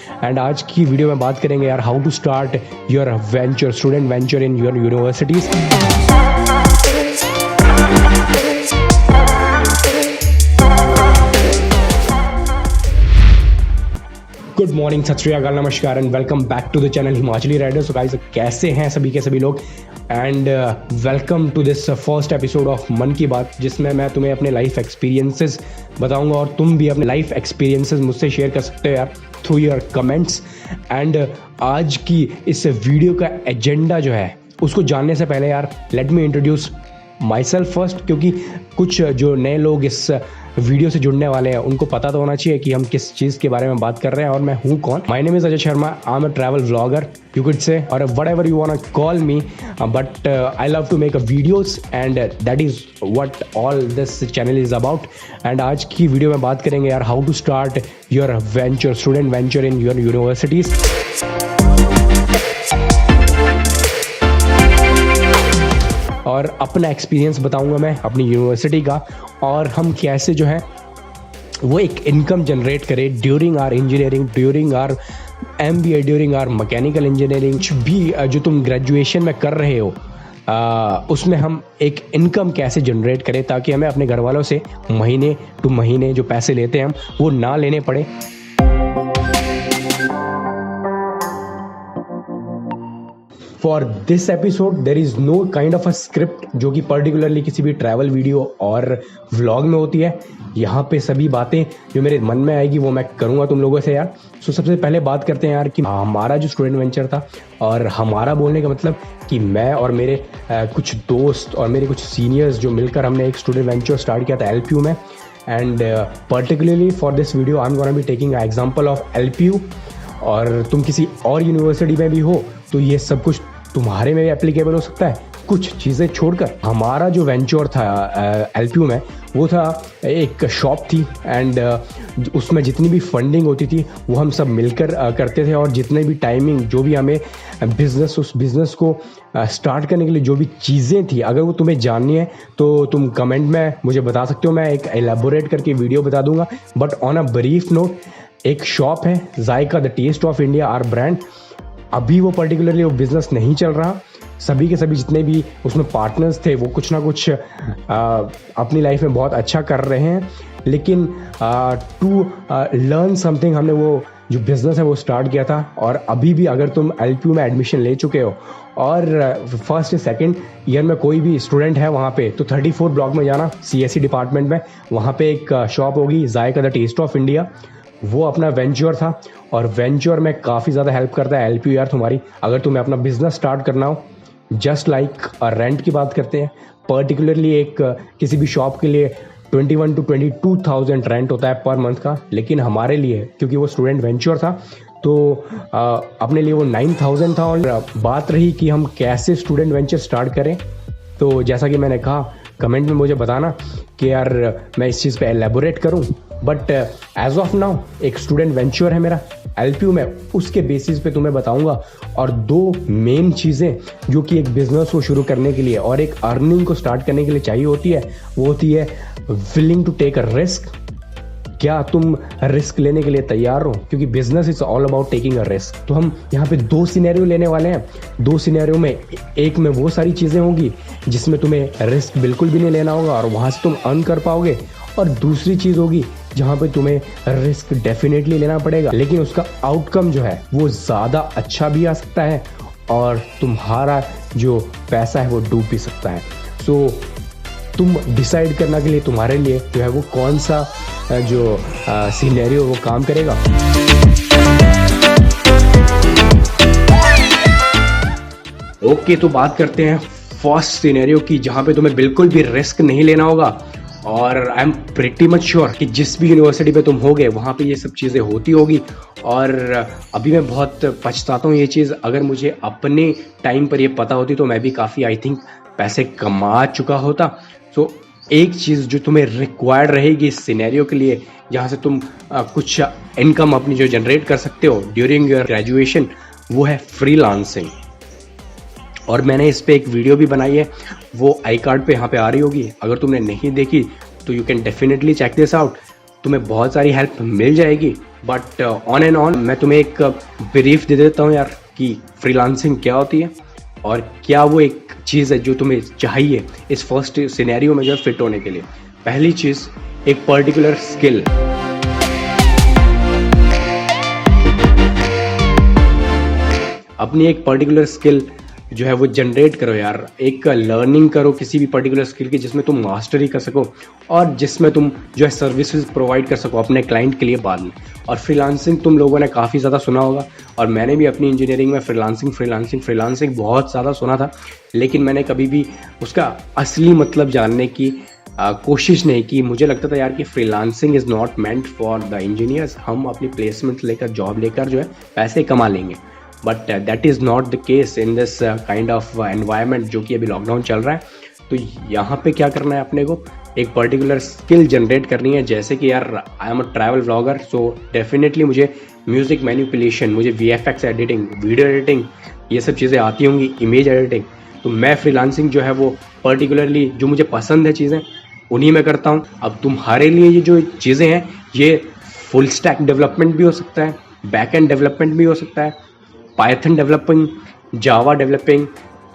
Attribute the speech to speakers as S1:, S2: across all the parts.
S1: And आज की video में बात करेंगे यार how to start your venture, student venture in your universities. Good morning, सत श्री अकाल, नमस्कार and welcome back to the channel Himachali riders. Guys कैसे हैं सभी के सभी लोग and welcome to this first episode of Mann ki बात, जिसमें मैं तुम्हें अपने लाइफ एक्सपीरियंसेस बताऊंगा और तुम भी अपने लाइफ एक्सपीरियंसेस मुझसे शेयर कर सकते हो यार थ्रू योर कमेंट्स। एंड आज की इस वीडियो का एजेंडा जो है उसको जानने से पहले यार let me introduce my self first, क्योंकि कुछ जो नए लोग इस वीडियो से जुड़ने वाले हैं उनको पता तो होना चाहिए कि हम किस चीज़ के बारे में बात कर रहे हैं और मैं हूँ कौन। My name is Ajay Sharma, I am a travel vlogger you could say, और whatever you want call me, but I love to make a videos and that is what all this channel is about. And आज की video में बात करेंगे यार how to start your venture, student venture in your universities. और अपना experience बताऊंगा मैं अपनी यूनिवर्सिटी का, और हम कैसे जो है वो एक इनकम जनरेट करें during our engineering, during our MBA, during our mechanical engineering, भी जो तुम ग्रेजुएशन में कर रहे हो उसमें हम एक इनकम कैसे जनरेट करें ताकि हमें अपने घर वालों से महीने टू महीने जो पैसे लेते हैं हम वो ना लेने पड़े। For this episode there is know kind of a script जो कि पर्टिकुलरली किसी भी ट्रैवल वीडियो और व्लॉग में होती है। यहाँ पे सभी बातें जो मेरे मन में आएगी वो मैं करूँगा तुम लोगों से यार। सो सबसे पहले बात करते हैं यार कि हमारा जो स्टूडेंट वेंचर था, और हमारा बोलने का मतलब कि मैं और मेरे कुछ दोस्त और मेरे कुछ सीनियर्स जो मिलकर हमने एक स्टूडेंट वेंचर स्टार्ट किया था LPU में। And particularly for this video I am gonna be taking a example of LPU, और तुम किसी और यूनिवर्सिटी में भी हो तो ये सब कुछ तुम्हारे में भी एप्लीकेबल हो सकता है कुछ चीज़ें छोड़कर। हमारा जो वेंचर था LPU में वो था एक शॉप थी, एंड उसमें जितनी भी फंडिंग होती थी वो हम सब मिलकर करते थे, और जितने भी टाइमिंग जो भी हमें उस बिज़नेस को स्टार्ट करने के लिए जो भी चीज़ें थी, अगर वो तुम्हें जाननी है तो तुम कमेंट में मुझे बता सकते हो, मैं एक एलेबोरेट करके वीडियो बता दूंगा। But on a brief note, एक शॉप है Zaika the taste of India our brand. अभी वो पर्टिकुलरली वो बिज़नेस नहीं चल रहा, सभी के सभी जितने भी उसमें पार्टनर्स थे वो कुछ ना कुछ अपनी लाइफ में बहुत अच्छा कर रहे हैं, लेकिन टू लर्न समथिंग हमने वो जो बिज़नेस है वो स्टार्ट किया था। और अभी भी अगर तुम LPU में एडमिशन ले चुके हो और फर्स्ट या सेकेंड ईयर में कोई भी स्टूडेंट है वहाँ पे, तो 34 ब्लॉक में जाना CSE डिपार्टमेंट में, वहाँ पे एक शॉप होगी जायका द टेस्ट ऑफ इंडिया। वो अपना वेंचर था, और वेंचर में काफ़ी ज़्यादा हेल्प करता है LPU यार तुम्हारी, अगर तुम्हें अपना बिजनेस स्टार्ट करना हो। जस्ट लाइक रेंट की बात करते हैं, पर्टिकुलरली एक किसी भी शॉप के लिए 21 to 22,000 रेंट होता है पर मंथ का, लेकिन हमारे लिए क्योंकि वो स्टूडेंट वेंचर था तो अपने लिए वो 9,000 था। और बात रही कि हम कैसे स्टूडेंट वेंचर स्टार्ट करें, तो जैसा कि मैंने कहा कमेंट में मुझे बताना कि यार मैं इस चीज़ पे एलेबोरेट करूं, बट एज ऑफ नाउ एक स्टूडेंट वेंचर है मेरा LPU में, उसके बेसिस पे तुम्हें बताऊंगा। और दो मेन चीज़ें जो कि एक बिजनेस को शुरू करने के लिए और एक अर्निंग को स्टार्ट करने के लिए चाहिए होती है, वो होती है willing to take a risk. क्या तुम रिस्क लेने के लिए तैयार हो, क्योंकि business is all about taking a risk. तो हम यहाँ पे दो सिनेरियो लेने वाले हैं। दो सिनेरियो में एक में वो सारी चीज़ें होंगी जिसमें तुम्हें रिस्क बिल्कुल भी नहीं लेना होगा और वहाँ से तुम अर्न कर पाओगे, और दूसरी चीज़ होगी जहाँ पे तुम्हें रिस्क डेफिनेटली लेना पड़ेगा, लेकिन उसका आउटकम जो है वो ज़्यादा अच्छा भी आ सकता है और तुम्हारा जो पैसा है वो डूब भी सकता है। सो तुम डिसाइड करना के लिए तुम्हारे लिए जो है वो कौन सा जो सिनेरियो वो काम करेगा। ओके, तो बात करते हैं फर्स्ट सिनेरियो की, जहां पे तुम्हें बिल्कुल भी रिस्क नहीं लेना होगा। और I am pretty much sure कि जिस भी यूनिवर्सिटी पे तुम होगे वहाँ पे ये सब चीज़ें होती होगी, और अभी मैं बहुत पछताता हूँ ये चीज़। अगर मुझे अपने टाइम पर ये पता होती तो मैं भी काफ़ी आई थिंक पैसे कमा चुका होता। सो एक चीज़ जो तुम्हें रिक्वायर्ड रहेगी इस सिनेरियो के लिए, जहाँ से तुम कुछ इनकम अपनी जो जनरेट कर सकते हो ड्यूरिंग योर ग्रेजुएशन, वो है फ्रीलांसिंग। और मैंने इस पे एक वीडियो भी बनाई है, वो आई कार्ड पे यहाँ पे आ रही होगी, अगर तुमने नहीं देखी तो you can definitely check this out. तुम्हें बहुत सारी हेल्प मिल जाएगी, बट ऑन एंड ऑन मैं तुम्हें एक ब्रीफ दे देता हूँ यार कि फ्रीलांसिंग क्या होती है और क्या वो एक चीज़ है जो तुम्हें चाहिए इस फर्स्ट सिनेरियो में जो फिट होने के लिए। पहली चीज़, एक पर्टिकुलर स्किल। अपनी एक पर्टिकुलर स्किल जो है वो जनरेट करो यार, एक लर्निंग करो किसी भी पर्टिकुलर स्किल की जिसमें तुम मास्टरी कर सको और जिसमें तुम जो है सर्विसेज प्रोवाइड कर सको अपने क्लाइंट के लिए बाद में। और फ्रीलांसिंग तुम लोगों ने काफ़ी ज़्यादा सुना होगा और मैंने भी अपनी इंजीनियरिंग में फ्रीलांसिंग बहुत ज़्यादा सुना था, लेकिन मैंने कभी भी उसका असली मतलब जानने की कोशिश नहीं की। मुझे लगता था यार कि freelancing is not meant for the engineers, हम अपनी प्लेसमेंट लेकर जॉब लेकर जो है पैसे कमा लेंगे, but that is not the case in this kind of environment जो कि अभी लॉकडाउन चल रहा है। तो यहाँ पे क्या करना है अपने को, एक पर्टिकुलर स्किल जनरेट करनी है। जैसे कि यार आई am a travel vlogger, so definitely मुझे म्यूज़िक मैनिपुलेशन, मुझे VFX एडिटिंग, वीडियो एडिटिंग, ये सब चीज़ें आती होंगी, इमेज एडिटिंग। तो मैं फ्रीलांसिंग जो है वो पर्टिकुलरली जो मुझे पसंद है चीज़ें उन्हीं में करता हूँ। अब तुम्हारे लिए ये जो चीज़ें हैं ये फुल स्टैक डेवलपमेंट भी हो सकता है, बैक एंड डेवलपमेंट भी हो सकता है, पाइथन डेवलपिंग, जावा डेवलपिंग,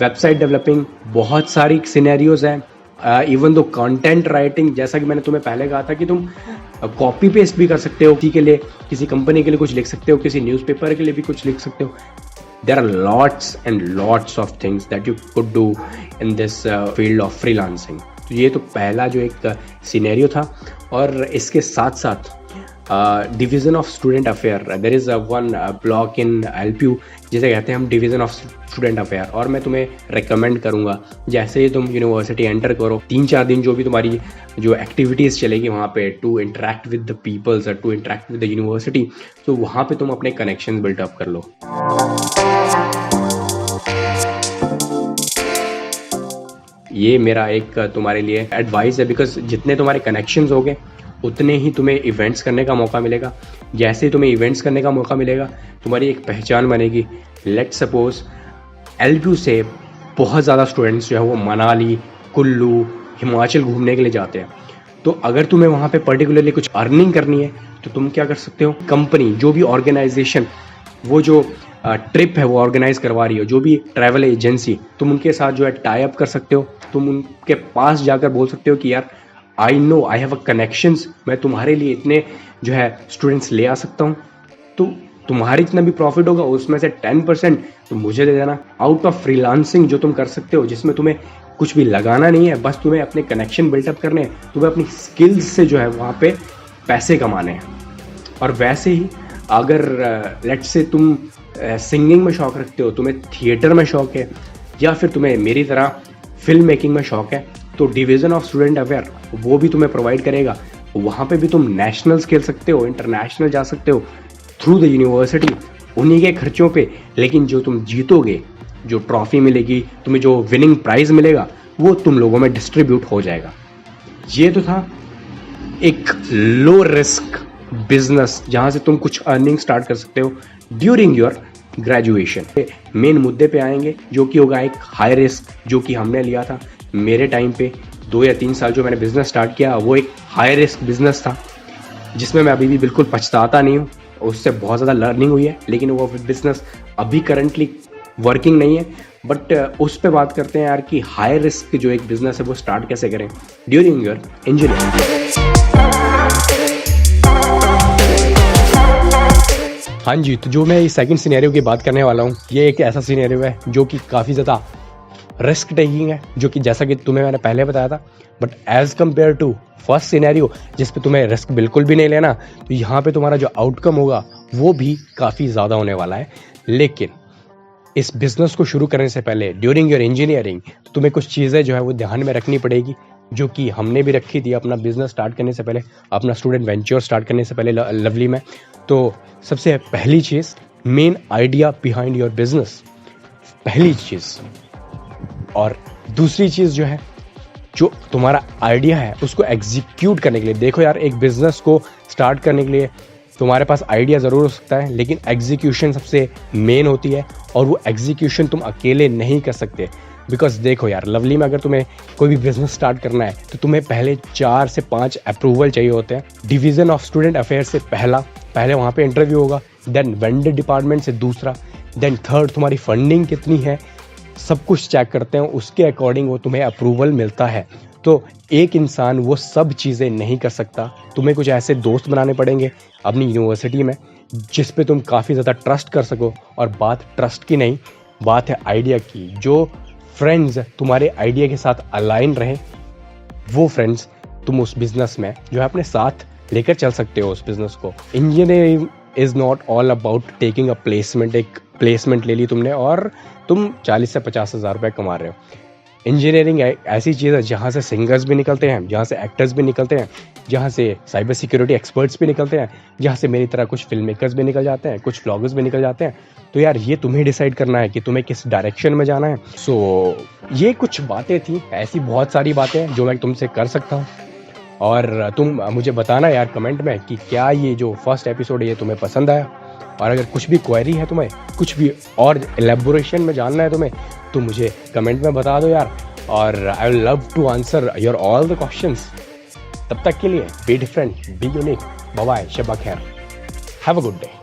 S1: वेबसाइट डेवलपिंग, बहुत सारी सिनेरियोज हैं। इवन दो कंटेंट राइटिंग, जैसा कि मैंने तुम्हें पहले कहा था कि तुम कॉपी पेस्ट भी कर सकते हो, किसी के लिए, किसी कंपनी के लिए कुछ लिख सकते हो, किसी न्यूज़पेपर के लिए भी कुछ लिख सकते हो। There are lots and lots of things that you could do in this field of freelancing. तो ये तो पहला जो एक सिनेरियो था। और इसके साथ साथ division of student affair, there is one block in LPU जिसे कहते हैं हम डिवीज़न ऑफ स्टूडेंट अफेयर। और मैं तुम्हें रिकमेंड करूँगा जैसे ही तुम यूनिवर्सिटी एंटर करो, 3-4 दिन जो भी तुम्हारी जो एक्टिविटीज़ चलेगी वहाँ पे to interact with the peoples, to interact with the university, तो वहाँ पे तुम अपने कनेक्शन बिल्डअप कर लो। ये मेरा एक तुम्हारे लिए एडवाइस है, बिकॉज जितने तुम्हारे कनेक्शंस होंगे उतने ही तुम्हें इवेंट्स करने का मौका मिलेगा। जैसे ही तुम्हें इवेंट्स करने का मौका मिलेगा तुम्हारी एक पहचान बनेगी। लेट्स सपोज LPU से बहुत ज़्यादा स्टूडेंट्स जो है वो मनाली, कुल्लू, हिमाचल घूमने के लिए जाते हैं। तो अगर तुम्हें वहाँ पे पर्टिकुलरली कुछ अर्निंग करनी है तो तुम क्या कर सकते हो, कंपनी जो भी ऑर्गेनाइजेशन वो जो ट्रिप है वो ऑर्गेनाइज करवा रही हो, जो भी ट्रैवल एजेंसी, तुम उनके साथ जो है टाई अप कर सकते हो। तुम उनके पास जाकर बोल सकते हो कि यार I know I have a connections, मैं तुम्हारे लिए इतने जो है स्टूडेंट्स ले आ सकता हूँ, तो तुम्हारी जितना भी प्रॉफिट होगा उसमें से 10% तो मुझे दे देना। आउट ऑफ फ्रीलांसिंग जो तुम कर सकते हो, जिसमें तुम्हें कुछ भी लगाना नहीं है, बस तुम्हें अपने कनेक्शन बिल्टअप करने हैं, तुम्हें अपनी स्किल्स से जो है वहाँ पे पैसे कमाने हैं। और वैसे ही अगर लेट्स से तुम सिंगिंग में शौक रखते हो, तुम्हें थिएटर में शौक है, या फिर तुम्हें मेरी तरह फिल्म मेकिंग में शौक है, तो डिवीज़न ऑफ स्टूडेंट अफेयर वो भी तुम्हें प्रोवाइड करेगा। वहाँ पे भी तुम नेशनल्स खेल सकते हो, इंटरनेशनल जा सकते हो थ्रू द यूनिवर्सिटी, उन्हीं के खर्चों पे। लेकिन जो तुम जीतोगे, जो ट्रॉफी मिलेगी, तुम्हें जो विनिंग प्राइज मिलेगा, वो तुम लोगों में डिस्ट्रीब्यूट हो जाएगा। ये तो था एक लो रिस्क बिजनेस जहाँ से तुम कुछ अर्निंग स्टार्ट कर सकते हो ड्यूरिंग योर ग्रेजुएशन। मेन मुद्दे पे आएंगे जो कि होगा एक हाई रिस्क, जो कि हमने लिया था। मेरे टाइम पे 2 या 3 साल जो मैंने बिजनेस स्टार्ट किया वो एक हाई रिस्क बिजनेस था, जिसमें मैं अभी भी बिल्कुल पछताता नहीं हूँ। उससे बहुत ज़्यादा लर्निंग हुई है, लेकिन वो बिजनेस अभी करंटली वर्किंग नहीं है। बट उस पर बात करते हैं यार कि हाई रिस्क जो एक बिजनेस है वो स्टार्ट कैसे करें ड्यूरिंग योर इंजीनियरिंग। हाँ जी, तो जो मैं इस सेकंड सिनेरियो की बात करने वाला हूँ, ये एक ऐसा सिनेरियो है जो कि काफ़ी ज़्यादा रिस्क टेकिंग है, जो कि जैसा कि तुम्हें मैंने पहले बताया था। But as compared to first scenario जिस पे तुम्हें रिस्क बिल्कुल भी नहीं लेना, तो यहाँ पे तुम्हारा जो आउटकम होगा वो भी काफ़ी ज़्यादा होने वाला है। लेकिन इस बिज़नेस को शुरू करने से पहले ड्यूरिंग योर इंजीनियरिंग तो तुम्हें कुछ चीज़ें जो है वो ध्यान में रखनी पड़ेगी, जो कि हमने भी रखी थी अपना बिजनेस स्टार्ट करने से पहले, अपना स्टूडेंट वेंचर स्टार्ट करने से पहले लवली में। तो सबसे पहली चीज़, main idea behind your business, पहली चीज़। और दूसरी चीज़ जो है, जो तुम्हारा आइडिया है उसको एग्जीक्यूट करने के लिए, देखो यार एक बिजनेस को स्टार्ट करने के लिए तुम्हारे पास आइडिया ज़रूर हो सकता है, लेकिन एग्जीक्यूशन सबसे मेन होती है, और वो एग्जीक्यूशन तुम अकेले नहीं कर सकते। बिकॉज देखो यार, लवली में अगर तुम्हें कोई भी बिजनेस स्टार्ट करना है तो तुम्हें पहले 4 से 5 अप्रूवल चाहिए होते हैं। डिवीजन ऑफ स्टूडेंट अफेयर से पहले वहाँ पे इंटरव्यू होगा, देन वेंडर डिपार्टमेंट से दूसरा, देन थर्ड तुम्हारी फंडिंग कितनी है, सब कुछ चेक करते हैं, उसके अकॉर्डिंग वो तुम्हें अप्रूवल मिलता है। तो एक इंसान वो सब चीज़ें नहीं कर सकता। तुम्हें कुछ ऐसे दोस्त बनाने पड़ेंगे अपनी यूनिवर्सिटी में जिस पे तुम काफ़ी ज़्यादा ट्रस्ट कर सको। और बात ट्रस्ट की नहीं, बात है आइडिया की। जो फ्रेंड्स तुम्हारे आइडिया के साथ अलाइन रहे, वो फ्रेंड्स तुम उस बिजनेस में जो है अपने साथ लेकर चल सकते हो उस बिजनेस को। Engineering is not all about taking a placement. एक प्लेसमेंट ले ली तुमने और तुम 40 से 50 हज़ार रुपये कमा रहे हो। इंजीनियरिंग ऐसी चीज़ है जहाँ से सिंगर्स भी निकलते हैं, जहाँ से एक्टर्स भी निकलते हैं, जहाँ से साइबर सिक्योरिटी एक्सपर्ट्स भी निकलते हैं, जहाँ से मेरी तरह कुछ फिल्म मेकर्स भी निकल जाते हैं, कुछ व्लॉगर्स भी निकल जाते हैं। तो यार ये तुम्हें डिसाइड करना है कि तुम्हें किस डायरेक्शन में जाना है। सो ये कुछ बातें थी, ऐसी बहुत सारी बातें हैं जो मैं तुमसे कर सकता हूँ। और तुम मुझे बताना यार कमेंट में कि क्या ये जो फर्स्ट एपिसोड है ये तुम्हें पसंद आया। और अगर कुछ भी क्वेरी है तुम्हें, कुछ भी और एलेबोरेशन में जानना है तुम्हें, तो मुझे कमेंट में बता दो यार। और I will love to answer your all the questions. तब तक के लिए be different, be unique, bye bye, शब खैर, हैव अ गुड डे।